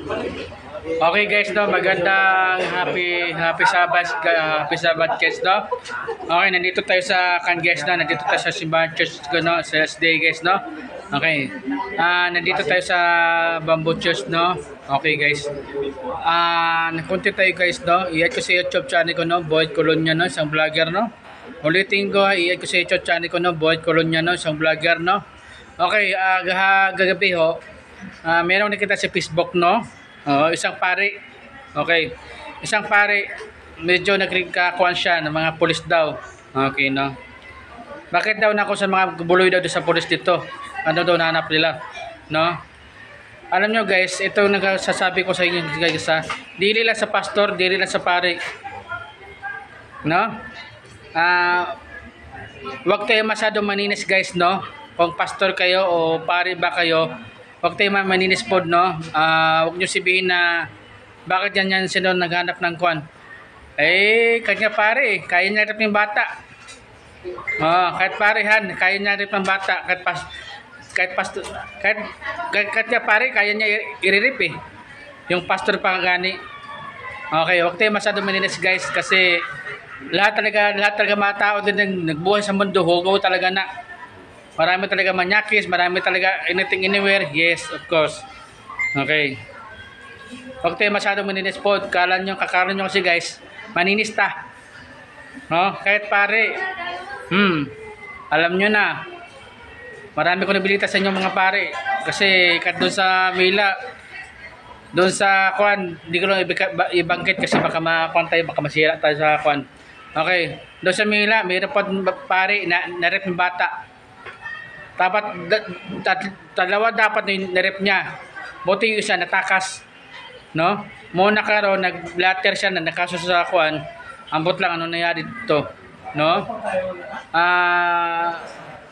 Okay guys, no, magandang happy Sabbath guys, no. Okay, nandito tayo sa guys, no. Nandito tayo sa Simbahan Church no, sa SD guys, no. Okay. Nandito tayo sa Bamboo Church, no. Okay guys. Nakunti tayo guys, no. I-add ko sa YouTube channel ko, no, Boyd Colonia, no, isang vlogger, no. Ulitin ko, i-add ko sa YouTube channel ko, no, Boyd Colonia, no, isang vlogger, no. Okay, gagabi ho. Meron nakita sa Facebook, no. Isang pare. Okay. Isang pare, medyo nagkakakuan siya ng mga pulis daw. Okay, no. Bakit daw na ako sa mga buloy daw sa pulis dito? Ano daw nahanap nila? No? Alam nyo guys, ito nagsasabi ko sa inyo guys ha. Dili lang sa pastor, dili lang sa pare. No? Wag tayo masyado maninis guys, no? Kung pastor kayo o pare ba kayo, wag tayo maninis pod, no? Wag nyo sabihin na bakit yan sino naghanap ng kwan. Kanya pare, kaya niya rin yung bata. Kahit parehan, kaya niya rin ng bata. Kahit niya pare, kaya niya iririp eh. Yung pastor pa gani. Okay, wag tayo masyado maninis guys kasi lahat talaga mga tao din nagbuhay sa mundo, hugaw talaga na. Marami talaga manyakis, marami talaga anything anywhere. Yes, of course. Okay. Huwag tayo masyadong maninis po. Kakalan nyo kasi guys, maninis ta. No? Kahit pare. Alam nyo na. Marami ko nabilita sa inyo mga pare. Kasi kahit doon sa Mila, doon sa kwan, hindi ko lang ibangkit kasi baka mapantay, baka masira tayo sa kwan. Okay. Doon sa Mila, mayroon pa pare na rep ng bata. Dalawa dapat na-rep niya. Buti yung isa natakas. No? Muna karon nag-blatter siya na nakaso sa kuan. Ambot lang ano nangyari dito. No?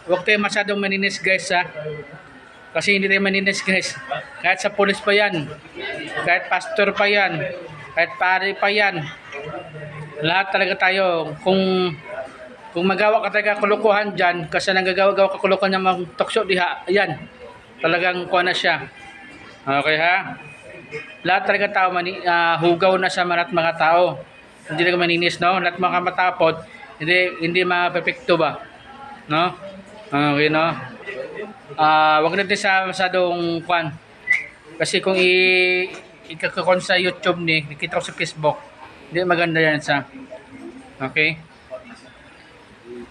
Huwag tayo masyadong maninis guys ha. Kasi hindi tayo maninis guys. Kahit sa pulis pa yan. Kahit pastor pa yan. Kahit pare pa yan. Lahat talaga tayo. Kung magawa ka talaga kulukuhan dyan, kasi nanggagawa ka kulukuhan ng mga tukso diha, ayan, talagang kuha na siya. Okay ha? Lahat talaga tao, hugaw na sa mga tao. Hindi talaga maninis, no? Lahat mga matapot, hindi ma-perfecto ba? No? Okay, no? Wag natin sa masadong kuhan. Kasi kung ikakakon sa YouTube ni, nakita ko sa Facebook, hindi maganda yan sa, okay?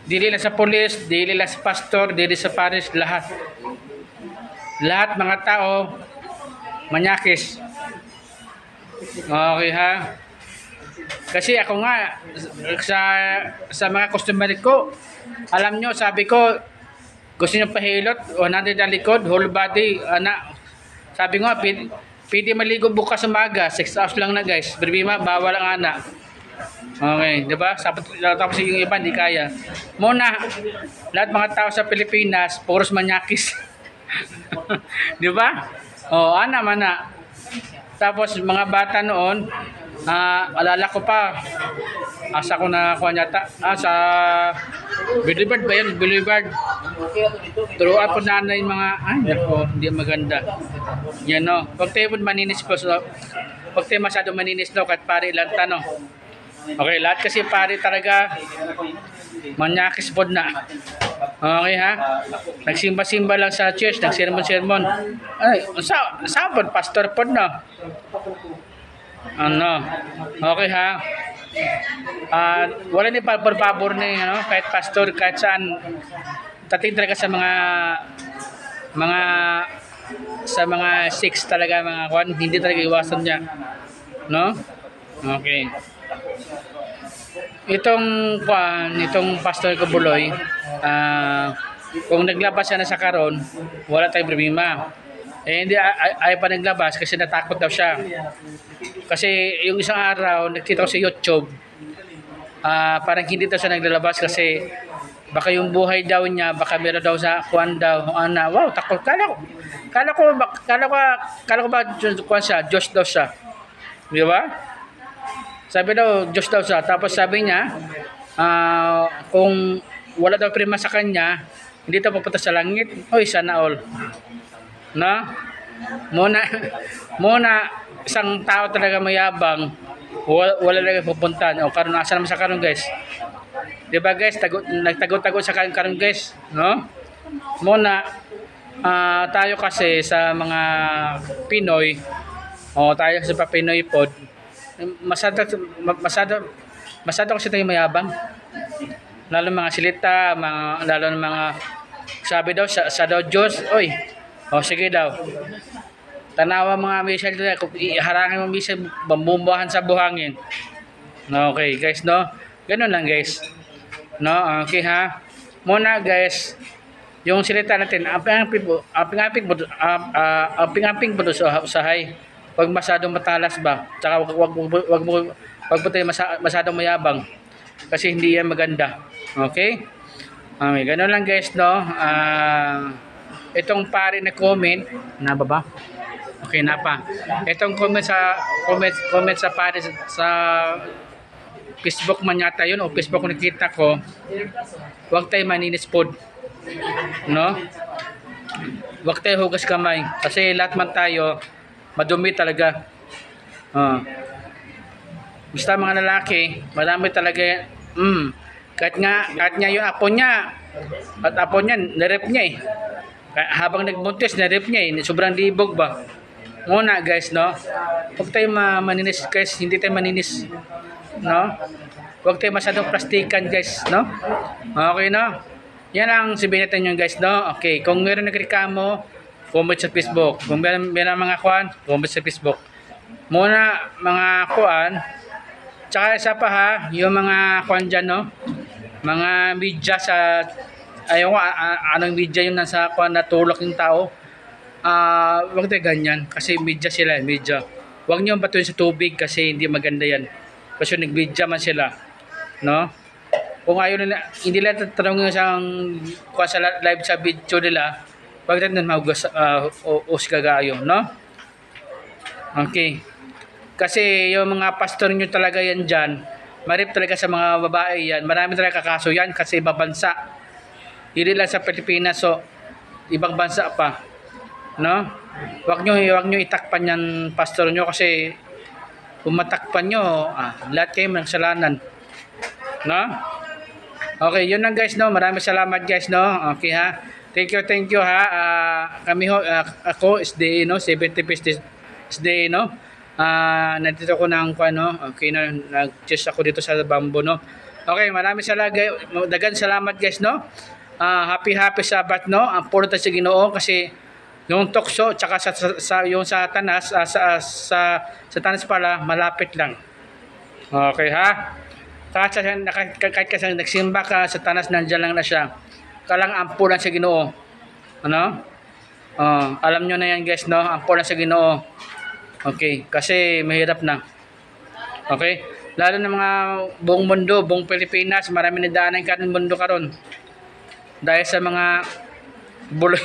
Dili lang sa pulis, dili lang sa pastor, dili sa paris, lahat. Lahat mga tao, manyakis. Okay ha? Kasi ako nga, sa mga customer ko, alam nyo, sabi ko, gusto nyo pahilot, o nandun na likod, whole body, anak. Sabi ko nga, pwede maligo bukas umaga, 6 hours lang na guys. Problema, bawal ang anak. Okay, di ba? Tapos yung iba hindi kaya. Muna, lahat mga tao sa Pilipinas, puros manyakis. Di ba? Mana. Tapos mga bata noon, alala ko pa, asa ko na kuha yata, sa Boulevard ba yun? Boulevard. Turuan po na yung mga, hindi maganda. Yan o. Huwag tayo maninis po. Huwag tayo masyadong maninis no, kahit pare ilang tanong. Okay, lahat kasi pare talaga manyakis pod na. Okay ha? Nagsimba-simba lang sa church, nagsermon-sermon. Saan pod? Pastor pod na. Ano? Okay ha? Wala ni pabor ni kahit pastor, kahit saan. Tating talaga sa mga six talaga, mga kwan, hindi talaga iwasan niya. No? Okay. Itong pastor Kabuloy, kung naglabas siya na sa karon, wala tayong problema. Hindi ay pa naglabas kasi natakot daw siya. Kasi yung isang araw, nakita ko sa YouTube, parang hindi daw siya naglalabas kasi baka yung buhay daw niya, baka meron daw sa kuan daw, wow, takot. Kala ko ba kuan siya, Diyos daw siya. Di ba? Sabi daw, Diyos daw siya. Tapos sabi niya, kung wala daw prima sa kanya, hindi daw pupunta sa langit. Oy, sana all. No? Muna, isang tao talaga mayabang, wala lang pupuntahan. O karon asa naman sa karon guys. 'Di ba guys, nagtago-tago sa karon guys, no? Muna tayo kasi sa mga Pinoy, tayo sa Pinoy pod, masado masado masado kasi tayo mayabang. Lalo mga silita, lalo ng mga sabi daw sa daw Diyos, oy. Sige daw. Tanawa mga missile dito, kung iharangin mo missile, bambumbahan sa buhangin. Okay, guys, no? Ganun lang, guys. No, okay ha. Muna, guys, yung silita natin, aping-aping po sa usahay. Huwag masyadong matalas ba? Tsaka wag mo tayo masyadong mayabang. Kasi hindi yan maganda. Okay? Ganun lang guys, no? Itong pare na comment, na ba? Okay na pa. Itong comment sa pare sa Facebook man yata yun, o Facebook nakita ko, huwag tayo maninis pod. No? Huwag tayo hugas kamay. Kasi lahat man tayo, madumi talaga. Basta mga lalaki, marami talaga kahit nga yung apo niya, at apo niya, nirep niya eh. Habang nagbuntis, nirep niya eh. Sobrang libog ba? Muna guys, no? Huwag tayo maninis guys, hindi tayo maninis. No? Huwag tayo masyadong plastikan guys, no? Okay, no? Yan ang sabihin natin yung guys, no? Okay, kung meron nagreklamo, comment sa Facebook. Kung meron mga kuan, comment sa Facebook. Muna mga kuan, tsaka isa pa ha, yung mga kuan dyan, no? Mga media sa, ayaw ko, anong media yung nasa kuan na tulak yung tao. Huwag tayo ganyan, kasi media sila, media. Huwag niyo batuin sa tubig kasi hindi maganda yan. Kasi nag-media man sila, no? Kung ayaw nila, hindi nila tatanungin sa kuan sa live sa video nila, huwag natin mahugas kagayo, no? Okay. Kasi yung mga pastor nyo talaga yan dyan, marip talaga sa mga babae yan. Marami talaga kakaso yan kasi ibang bansa. Hindi lang sa Pilipinas, so ibang bansa pa. No? Huwag nyo itakpan yan pastor nyo kasi kung matakpan nyo, lahat kayo ng kasalanan. No? Okay, yun lang guys, no? Maraming salamat guys, no? Okay ha? Thank you ha. Ako, SDA, no? 70 pesos SDA, no? Nandito ko ng okay na nag-choose ako dito sa Bamboo, no. Okay, maraming salamat, dagan salamat guys, no. Happy Sabbath, no. Ang puro tayo sa Ginoo kasi yung tukso tsaka yung sa Tanas sa Tanas pala malapit lang. Okay ha. Kahit kasi nagsimba ka sa Tanas, nandiyan lang na siya. Kalang ampo lang sa Ginoo. Ano? Alam nyo na yan guys, no. Ampo lang sa Ginoo. Okay, kasi mahirap na. Okay? Lalo na mga buong mundo, buong Pilipinas, marami na daanan ka ng mundo karon. Dahil sa mga buloy.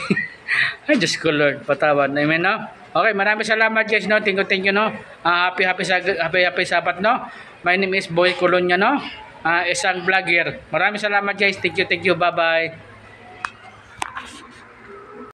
Ay, Diyos ko Lord, patawad. Amen, no? Okay, maraming salamat guys, no? Thank you, no? Happy Sabbath, no? My name is Boy Colonia, no? Isang vlogger. Maraming salamat guys. Thank you. Bye-bye.